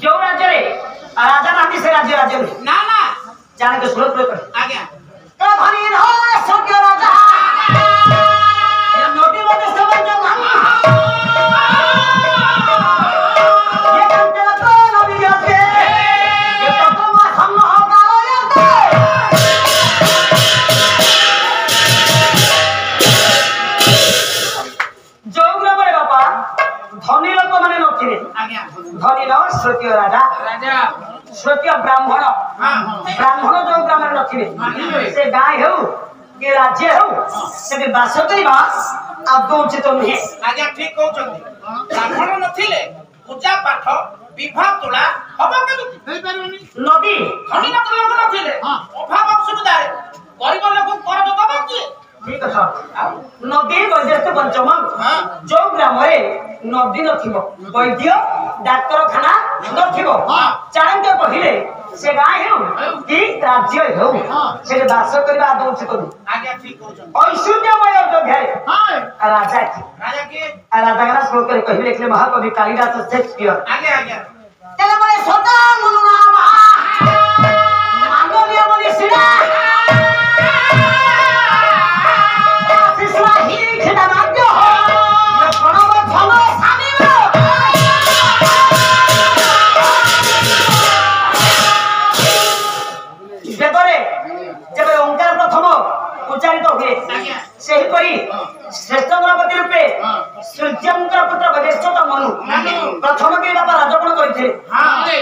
जो राज्य रे राजा नाती से राज्य राज्य ना ना जाने के सुरत प्रयोग आज्ञा तो भनी न सत्य राजा ये नोटी बते सब जो मान ये कंटे तो नबी जाते ये तो मा हम होगा जो ग्राम रे बापा धनी लोक माने नथिले आज्ञा धनी न सत्य राजा राजा सत्य ब्राह्मण ब्राह्मण जो ग्राम रे नथिले से गाय हो के राज्य हो से बास करिबा आदौ उचित नुहे आज्ञा ठीक कहउछन्ती ब्राह्मण नथिले पूजा पाठ विवाह तोला हबो केमिति नहीं पारबनी नदी धनी लोक नथिले अभाव असुविधा रे गरीब लोक करब दबो की ठीक है नदी वैद्य पंचम जो ग्राम रे नदी नथिबो वैद्य डाक्तरखाना नथिबो चाणक्य कहिले से गाय हो कि राज्य हो से बास करबा आदौ उचित नु आज्ञा ठीक कहउछन्ती ऐश्वर्यमय अयोध्या रे हां राजा की राजा के राजा का श्लोक रे कहिले लिखले महाकवि कालिदास शेक्सपियर आज्ञा आज्ञा तेरे मने सदा मनुनामा मांगलिया मने सिना सिसला ही खिदा भाग्य हो ये प्रणव धनो सामिल जेबरे जेबे ओंकार प्रथम उच्चारित हुए आज्ञा सेही परी श्रेष्ठ गणपति रूपे सूर्यंकर पुत्र वैश्वत मनु प्रथम के बाबा राजपण करथिले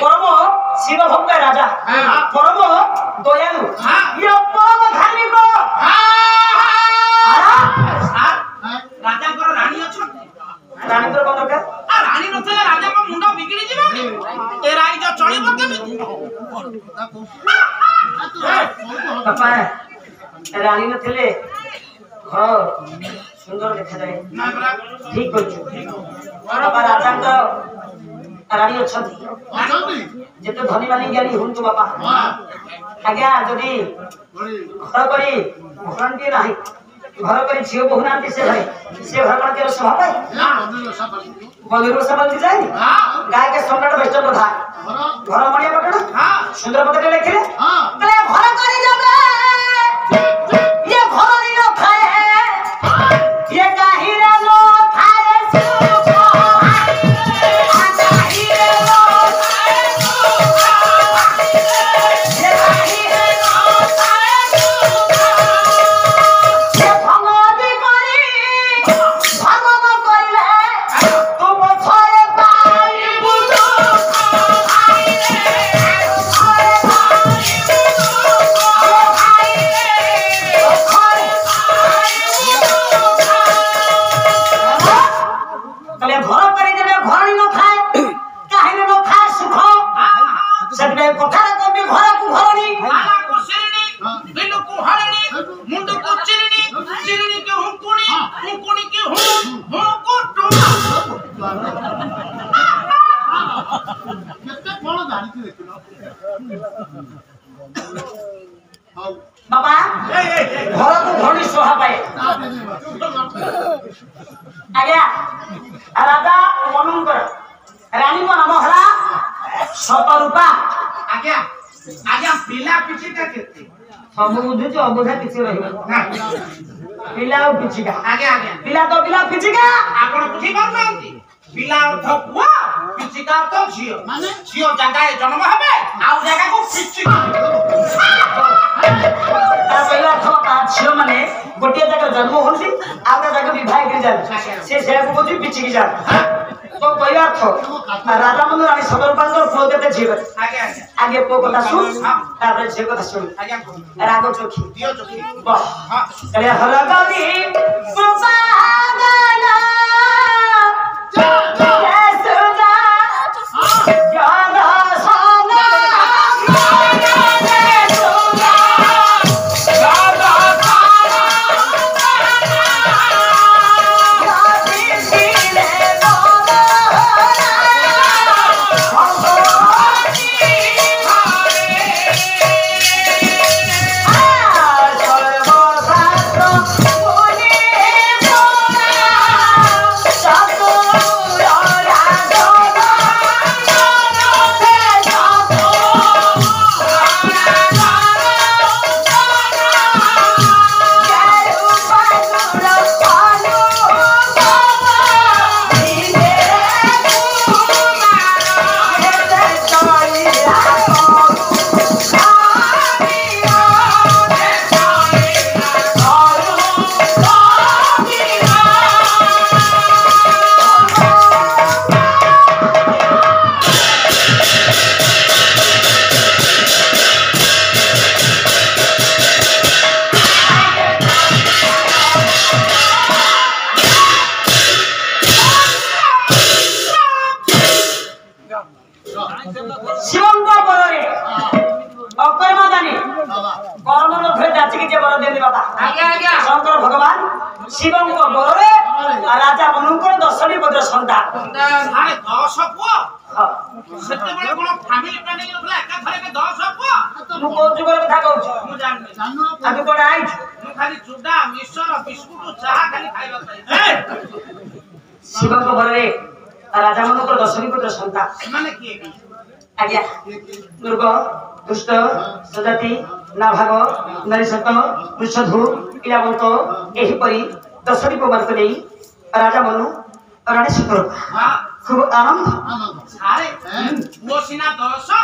परम शिव भक्त राजा परम दयालु ये परम धार्मिक राजा को रानी अछन्ती रानी तो कौन दरकार आ रानी नथले राजा को मुंडा बिगड़ी जीवा ए रानी जो चलिबो केमिति बापा रानी नथिले घर सुंदर देखा जाए ना बरा ठीक कहछु बाबा राजा को रानी अछंती अछंती जेते धनी मानी ज्ञानी हुंतु बापा आज्ञा जदी घर करी घरंती नाही घर करी झियो बहुनांती से घर कण के स्वभाव है ना बदलो सब बलिरो सबल जाए गाय के सम्राट वैष्णव प्रधा घर मणिया पटना सुंदर पद के लिखे हां तले घर करी जाबे ये घर नी न खाए ये गाहिरा लो खाए सुख गाहिरा लो खाए सुख ये गाहिरा लो खाए सुख ये भंगदी करी भंगम करिले तू बछरे पाई बुझो खाई रे बछरे पाई तले घर करे देबे घर न खाए काहे न खाए सुख सबले कथा कबे घर को घरनी आला को सिरणी बिलु को हरणी मुंड को चिरणी चिरणी के हुकुणी हुकुणी के हु को टोला केते कोन जानिति देखिलो हाउ बाबा घर को घरनी सोहा पाए आज्ञा राजा मनंकर रानी को नाम हला शतरूपा आज्ञा आज्ञा पिला पिछि का केते सब बुझु जो अबुझा किछि रहिबो पिला और पिछिका आज्ञा आज्ञा पिला तो पिला पिछिका आपण बुझी पाउनांती पिला अर्थ पुआ पिछिका अर्थ झियो माने झियो जगह जन्म हबे आउ जगह को पिछि ता पहिला थोका छियो माने गोटिया जगह जन्म होनसी आउटा जगह विवाह कर जाय से को बुझी पिछिकी जा तो पहिला थो राजा मन रानी सदर पांगर फुल देते झियो आज्ञा आगे पो कथा सुन तारे झियो कथा सुन आज्ञा रागो चोखी दियो चोखी वाह हां अरे हरगदी कृपागना जसुदा ज्ञाना साना ଶିବଙ୍କ ବଳରେ ରାଜା ମନୁଙ୍କର 10ଟି ପୁତ୍ର ସନ୍ତାନ। ସାରେ 10 ପୁଅ ସେତେବେଳେ କଣ ଫ୍ୟାମିଲି ପ୍ଲାନିଂ ନଥିଲା ଏକାଥରକେ 10 ପୁଅ ମୁଁ କୋଉ ଯୁଗର କଥା କହୁଛି ମୁଁ ଜାଣିନି ଆଉ ତୁ କଣ ଆଇଛୁ ମୁଁ ଖାଲି ଚୁଡ଼ା ମିଶ୍ଚର ବିସ୍କୁଟ ଚାହା ଖାଲି ଖାଇବା ପାଇଁ ଶିବଙ୍କ ବଳରେ ରାଜା ମନୁଙ୍କର 10ଟି ପୁତ୍ର ସନ୍ତାନ। ସେମାନେ କିଏ ଆଜ୍ଞା ଦୁର୍ଗ ଦୁଷ୍ଟ ସଜାତି ନାଭାଗ ନରିସତ ବୃଷଧୁ ଇଳାବନ୍ତ ଏହିପରି 10ଟି ପୁଅମାନଙ୍କୁ ନେଇ ରାଜା ମନୁ ରାଣୀ ସୁତରପା খুব আনন্দ সারে পুଅ ସିନା 10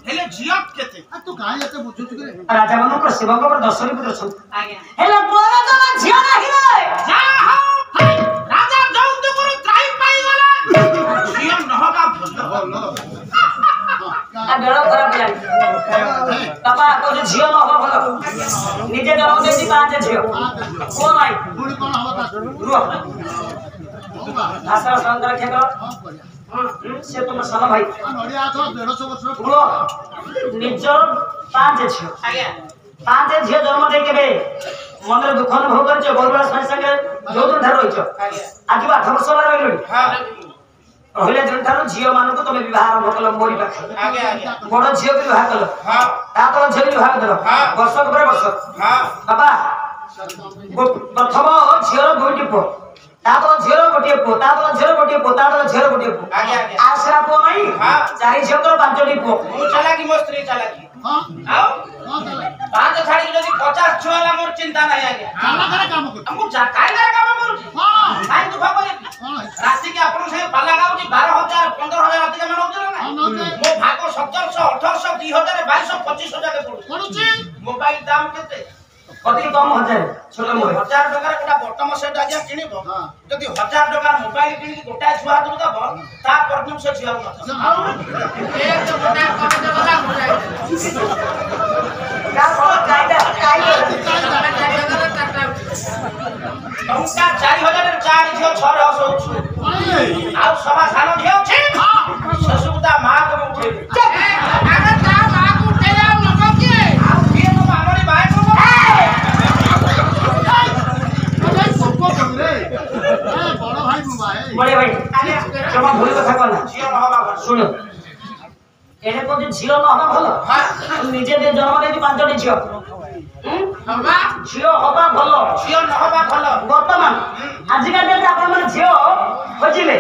ହେଲେ ଝିଅ କେତେ ତୁ କାହିଁ ଏତେ ବୁଝୁଛୁ କି ରାଜା ମନୁଙ୍କର ଶିବଙ୍କ ବଳରେ 10ଟି ପୁତ୍ର ସନ୍ତାନ। ଆଜ୍ଞା ହେଲେ ପୁଅର ତ ଝିଅ ନାହିଁ ରେ ଯା ହଉ ରାଜା ଯୌତୁକରୁ ତ୍ରାହି ପାଇଗଲା ଝିଅ ନହବା ଭଲ ବେଳ ଖରାପ ହେଲାଣି ବାପା କହୁଛୁ ଝିଅ ନ ହବ ଭଲ ନିଜେ ଜନ୍ମ ଦେଇଛି 5 ଝିଅ ପୁଅ ନାହିଁ ପୁଣି କଣ ହବ ତା ରୁହ ଭାଷା ସଂରକ୍ଷଣ କ୍ଷେତ୍ର ସେ ତୁମ ସାନ ଭାଇ ନଡ଼ିଆ ଗଛ 150 ବର୍ଷ ରୁହ ନିଜର 5 ଝିଅ ଆଜ୍ଞା 5 ଝିଅ ଜନ୍ମ ଦେଇ କେବେ ମନରେ ଦୁଃଖ ଅନୁଭବ କରିଛ ଗରୁଡ଼ ସାଙ୍ଗେ ସାଙ୍ଗେ ଯୋଉଦିନ ଠାରୁ ରହିଛ ଆଜ୍ଞା ଆଜି 8 ବର୍ଷ ହେଲା ରହିଲଣି ରହିଲା ଦିନଠାରୁ ଝିଅ ମାନଙ୍କୁ ତମେ ବିବାହ ଆରମ୍ଭ କଲ ମୋରି ପାଖରେ ଆଜ୍ଞା ଆଜ୍ଞା ବଡ ଝିଅ ବି ବିବାହ କଲ ତା ତଳ ଝିଅ ବି ବିବାହ କଲ ବର୍ଷକ ପରେ ବର୍ଷ ବାପା ପ୍ରଥମ ଝିଅର 2ଟି ପୁଅ ତା ତଳ ଝିଅର 1ଟିଏ ପୁଅ ତା ତଳ ଝିଅର 1ଟିଏ ପୁଅ ତା ତଳ ଝିଅର 1ଟିଏ ପୁଅ ଆଜ୍ଞା ଆଜ୍ଞା ଆଉ ସେରା ପୁଅ ନାହିଁ 4 ଝିଅଙ୍କର 5ଟି ପୁଅ ମୁଁ ଚାଲାକି ମୋ ସ୍ତ୍ରୀ ଚାଲାକି ହଁ ଆଉ ହଁ ତାହେଲେ 5 ଛାଡିକି ଯଦି 50 ଛୁଆ ହେଲା ମୋର ଚିନ୍ତା ନାହିଁ ଆଜ୍ଞା କାମରେ କାମ କରୁଛୁ ମୁଁ କାଇଦାରେ କାମ କରୁଛି ହଁ କାଇଁ ଦୁଃଖ କରିବି ହଁ ରାତିକି ଆପଣଙ୍କ ସାଙ୍ଗେ ପାଲା ଗାଉଛି 12,000 15,000 ରାତି କାମ ନଉଛି ନା ହଁ ନାହିଁ ନଉଛି ମୋ ଭାଗ 1700 1800 2000 2200 2500 ଯାକେ ପଡୁଛି ପଡୁଛି ମୋବାଇଲ ଦାମ କେତେ ଅତି କମ 1000 ଛୋଟ ମୋବାଇଲ 1000 ଟଙ୍କାର ଗୋଟେ ବଟମ ସେଟ୍ ଆଜ୍ଞା କିଣିବ ହଁ। ଯଦି 1000 ଟଙ୍କାର ମୋବାଇଲ କିଣିକି ଗୋଟାଏ ଛୁଆ ହାତକୁ ଦବ ତା ପରଦିନ ସେ ଝିଅ ନଥିବ ଏ ତ ଗୋଟାଏ କମେଣ୍ଟ କଥା ମୋବାଇଲ କା ବଡ କାଇଦା ଟଙ୍କା 4000 ରେ 4 ଝିଅ 6 ରହ ଶୋଉଛୁ ଆଉ ସଭା ସାନ ଝିଅ ଅଛି ଶେଷକୁ ତା ମା କୁ ଉଠେଇବି ଆରେ ତା ମା କୁ ଉଠେଇଲେ ଆଉ ଲୋକ କିଏ ଆଉ କିଏ ତ ଆମରି ଭାଇ କୁ ବଡ ଭାଇ ମୁଁ ଭାଇ ବଡେ ଭାଇ ଜମା ଭୁଲ କଥା କହନା ଝିଅ ନହବା ଭଲ ଶୁଣ ଏନେ କହୁଛି ଝିଅ ନ ହବା ଭଲ ତୁ ନିଜେ ଜନ୍ମ ଦେଇଛୁ 5ଟି ଝିଅ ହବା ଝିଅ ହବା ଭଲ ଝିଅ ନହବା ଭଲ ବର୍ତ୍ତମାନ ଆଜିକା ଡେଟ୍ରେ ଆପଣମାନେ ଝିଅ ଖୋଜିଲେ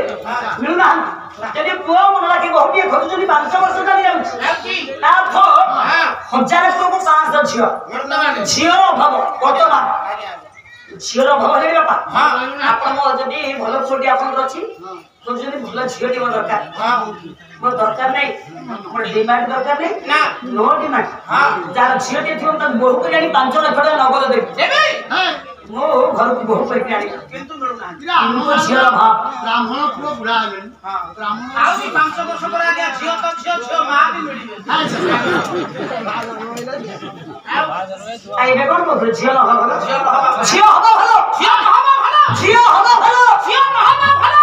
ମିଳୁନାହାନ୍ତି ଯଦି ପୁଅ ମନ ଲାଗି ବହୁଟିଏ ଖୋଜୁଛନ୍ତି 5 ବର୍ଷ ଚାଲି ଯାଉଛି ତା ଅର୍ଥ 1000 ପୁଅକୁ 500 ଝିଅ ଝିଅର ଅଭାବ ବର୍ତ୍ତମାନ ଝିଅର ଅଭାବ ହେଲେ ବାପା ଆପଣ ଯଦି ଭଲ ପୁଅଟି ଆପଣଙ୍କର ଅଛି ଖୋଜୁଛନ୍ତି ଭଲ ଝିଅଟି ମୋର ଦରକାର ମୋର ଦରକାର ନାହିଁ ମୋର ଡିମାଣ୍ଡ ଦରକାର ନାହିଁ ନା ନୋ ଡିମାଣ୍ଡ ଯାହାର ଝିଅଟି ଥିବ ତାକୁ ବୋହୂ କରି ଆଣି 5 ଲକ୍ଷ ଟଙ୍କା ନଗଦ ଦେବି ଦେବେ ମୁଁ ଘରକୁ ବୋହୂ କରିକି ଆଣିବି କିନ୍ତୁ ମିଳୁନାହାନ୍ତି ଝିଅର ଭାବ ବ୍ରାହ୍ମଣ ପୁଅ ବୁଢା ହେଲେଣି ବ୍ରାହ୍ମଣ ଆଉ ବି 5 ବର୍ଷ ପରେ ଆଜ୍ଞା ଝିଅ ତ ଝିଅ ଝିଅ ମା ବି ମିଳିବେ ଏବେ କଣ କହୁଥିଲେ ଝିଅ ନ ହବ ଭଲ ଝିଅ ନହବା ଭଲ ଝିଅ ହବ ଭଲ ଝିଅ ନହବା ଭଲ ଝିଅ ହବ ଭଲ ଝିଅ ନହବା ଭଲ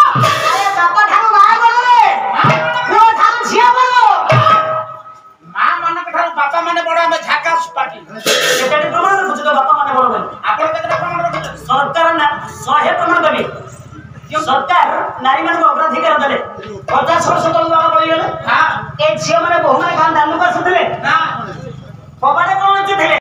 ଆରେ ବାପା ଠାରୁ ମା ବଳରେ ପୁଅ ଠାରୁ ଝିଅ ବଳ ମା ମାନଙ୍କ ଠାରୁ ବାପା ମାନେ ବଡ ଆମେ ଝାକାସ ପାର୍ଟି କେତେଟି ପ୍ରମାଣ ରଖୁଛୁ ତ ବାପା ମାନେ ବଳ ବୋଲି ଆପଣ କେତେଟା ପ୍ରମାଣ ରଖୁଛନ୍ତି ସରକାର 100 ପ୍ରମାଣ ଦେବି ସରକାର ନାରୀ ମାନଙ୍କୁ ଅଗ୍ରାଧିକାର ଦେଲେ 50 ବର୍ଷ ତଳକୁ ବାପା ବଳିଗଲେ ହଁ ଏ ଝିଅ ମାନେ ବୋହୂ ମାନେ କଣ ଦାଣ୍ଡକୁ ଆସୁଥିଲେ ନା କବାଟ କଣ ଥିଲେ